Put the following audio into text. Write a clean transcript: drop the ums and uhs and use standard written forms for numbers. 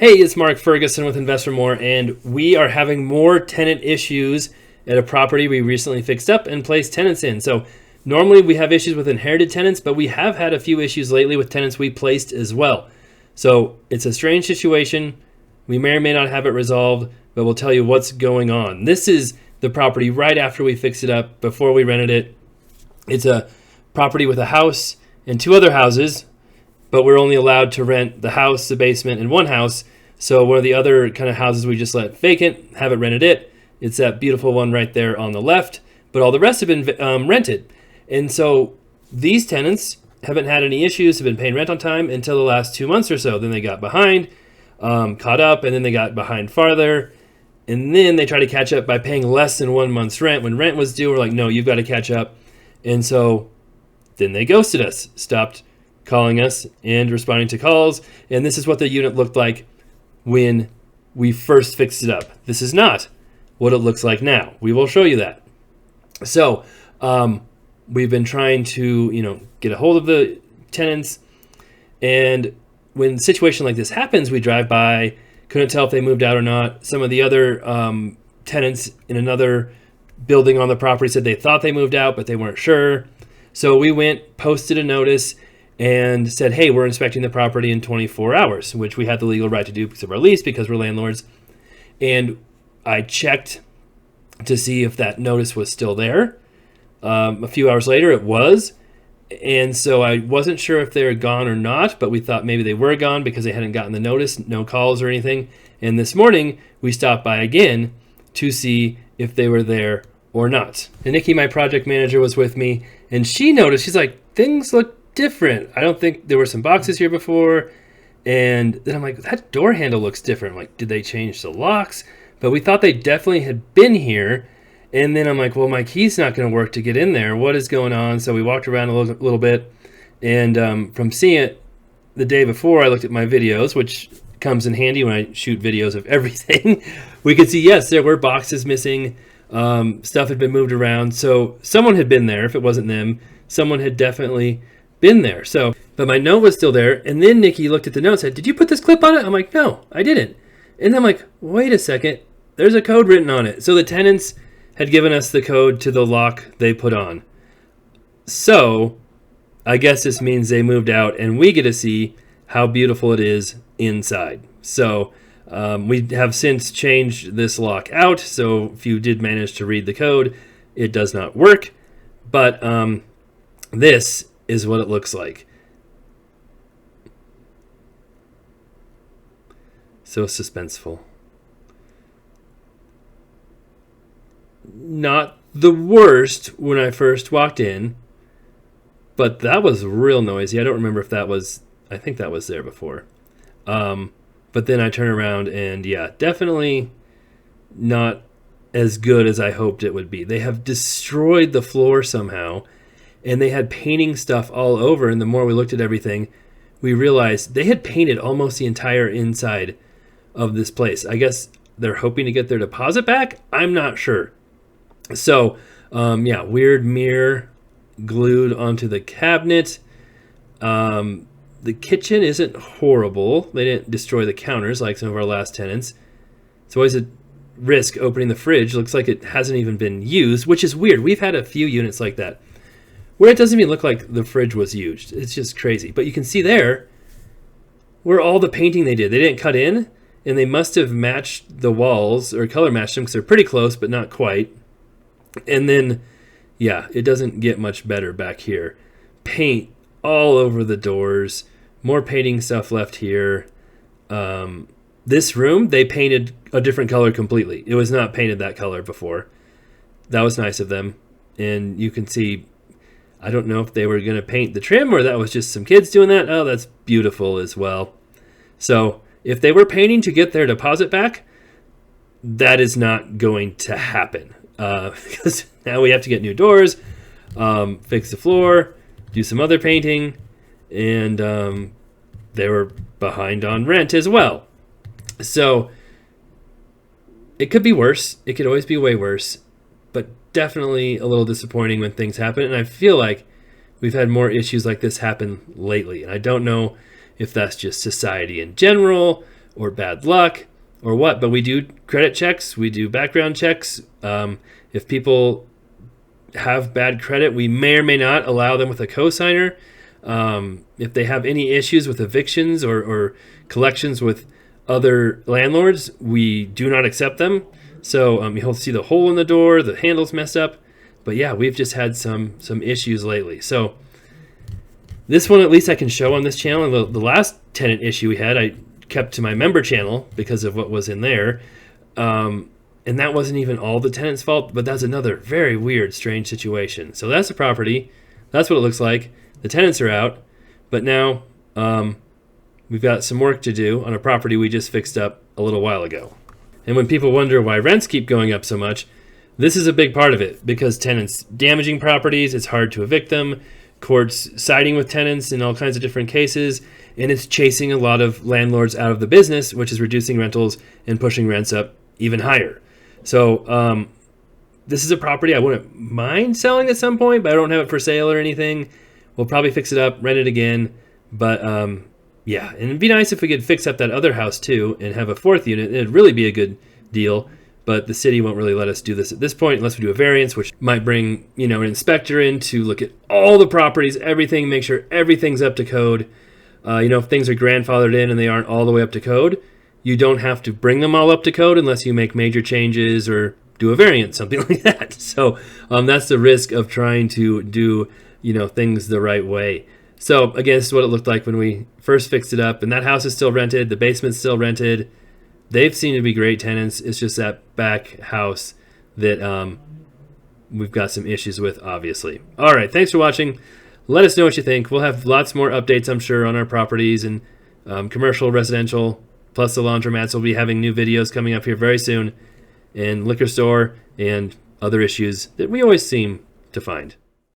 Hey, it's Mark Ferguson with Invest for More, and we are having more tenant issues at a property we recently fixed up and placed tenants in. So normally we have issues with inherited tenants, but we have had a few issues lately with tenants we placed as well. So it's a strange situation. We may or may not have it resolved, but we'll tell you what's going on. This is the property right after we fixed it up, before we rented it. It's a property with a house and two other houses, but we're only allowed to rent the house, the basement, and one house. So one of the other kind of houses we just let vacant, haven't rented it. It's that beautiful one right there on the left, but all the rest have been rented. And so these tenants haven't had any issues, have been paying rent on time until the last 2 months or so. Then they got behind, caught up, and then they got behind farther. And then they try to catch up by paying less than 1 month's rent. When rent was due, we're like, no, you've got to catch up. And so then they ghosted us, stopped calling us and responding to calls. And this is what the unit looked like when we first fixed it up. This is not what it looks like now. We will show you that. So we've been trying to, get a hold of the tenants. And when a situation like this happens, we drive by, couldn't tell if they moved out or not. Some of the other tenants in another building on the property said they thought they moved out, but they weren't sure. So we went, posted a notice, and said, hey, we're inspecting the property in 24 hours, which we had the legal right to do because of our lease, because we're landlords. And I checked to see if that notice was still there. A few hours later, it was. And so I wasn't sure if they were gone or not, but we thought maybe they were gone because they hadn't gotten the notice, no calls or anything. And this morning, we stopped by again to see if they were there or not. And Nikki, my project manager, was with me, and she noticed, she's like, things look different. I don't think there were some boxes here before. And then I'm like, that door handle looks different. I'm like, did they change the locks? But we thought they definitely had been here. And then I'm like, well, my key's not going to work to get in there. What is going on? So we walked around a little bit. And from seeing it the day before, I looked at my videos, which comes in handy when I shoot videos of everything. We could see, yes, there were boxes missing. Stuff had been moved around. So someone had been there. If it wasn't them, someone had definitely been there. So, but my note was still there. And then Nikki looked at the note and said, did you put this clip on it? I'm like, no, I didn't. And I'm like, wait a second. There's a code written on it. So the tenants had given us the code to the lock they put on. So I guess this means they moved out and we get to see how beautiful it is inside. So we have since changed this lock out. So if you did manage to read the code, it does not work. But this is what it looks like. So suspenseful. Not the worst when I first walked in, but that was real noisy. I don't remember if that was, I think that was there before. But then I turn around and yeah, definitely not as good as I hoped it would be. They have destroyed the floor somehow. And they had painting stuff all over. And the more we looked at everything, we realized they had painted almost the entire inside of this place. I guess they're hoping to get their deposit back. I'm not sure. So, yeah, weird mirror glued onto the cabinet. The kitchen isn't horrible. They didn't destroy the counters like some of our last tenants. It's always a risk opening the fridge. Looks like it hasn't even been used, which is weird. We've had a few units like that, where it doesn't even look like the fridge was used. It's just crazy. But you can see there where all the painting they did. They didn't cut in, and they must have matched the walls or color matched them because they're pretty close, but not quite. And then, yeah, it doesn't get much better back here. Paint all over the doors. More painting stuff left here. This room, they painted a different color completely. It was not painted that color before. That was nice of them. And you can see, I don't know if they were going to paint the trim or that was just some kids doing that. Oh, that's beautiful as well. So if they were painting to get their deposit back, that is not going to happen. Because now we have to get new doors, fix the floor, do some other painting, and they were behind on rent as well. So it could be worse. It could always be way worse. But definitely a little disappointing when things happen. And I feel like we've had more issues like this happen lately. And I don't know if that's just society in general or bad luck or what, but we do credit checks, we do background checks. If people have bad credit, we may or may not allow them with a cosigner. If they have any issues with evictions or collections with other landlords, we do not accept them. So you'll see the hole in the door, the handle's messed up. But yeah, we've just had some issues lately. So this one, at least I can show on this channel. The last tenant issue we had, I kept to my member channel because of what was in there. And that wasn't even all the tenant's fault, but that's another very weird, strange situation. So that's the property. That's what it looks like. The tenants are out, but now we've got some work to do on a property we just fixed up a little while ago. And when people wonder why rents keep going up so much, this is a big part of it, because tenants damaging properties, it's hard to evict them, courts siding with tenants in all kinds of different cases, and it's chasing a lot of landlords out of the business, which is reducing rentals and pushing rents up even higher. So this is a property I wouldn't mind selling at some point, but I don't have it for sale or anything. We'll probably fix it up, rent it again. But yeah, and it'd be nice if we could fix up that other house too and have a fourth unit. It'd really be a good deal, but the city won't really let us do this at this point unless we do a variance, which might bring, an inspector in to look at all the properties, everything, make sure everything's up to code. If things are grandfathered in and they aren't all the way up to code, you don't have to bring them all up to code unless you make major changes or do a variant, something like that. So that's the risk of trying to do, things the right way. So again, this is what it looked like when we first fixed it up. And that house is still rented. The basement's still rented. They've seemed to be great tenants. It's just that back house that we've got some issues with, obviously. All right, thanks for watching. Let us know what you think. We'll have lots more updates, I'm sure, on our properties and commercial, residential, plus the laundromats. Will be having new videos coming up here very soon, and liquor store and other issues that we always seem to find.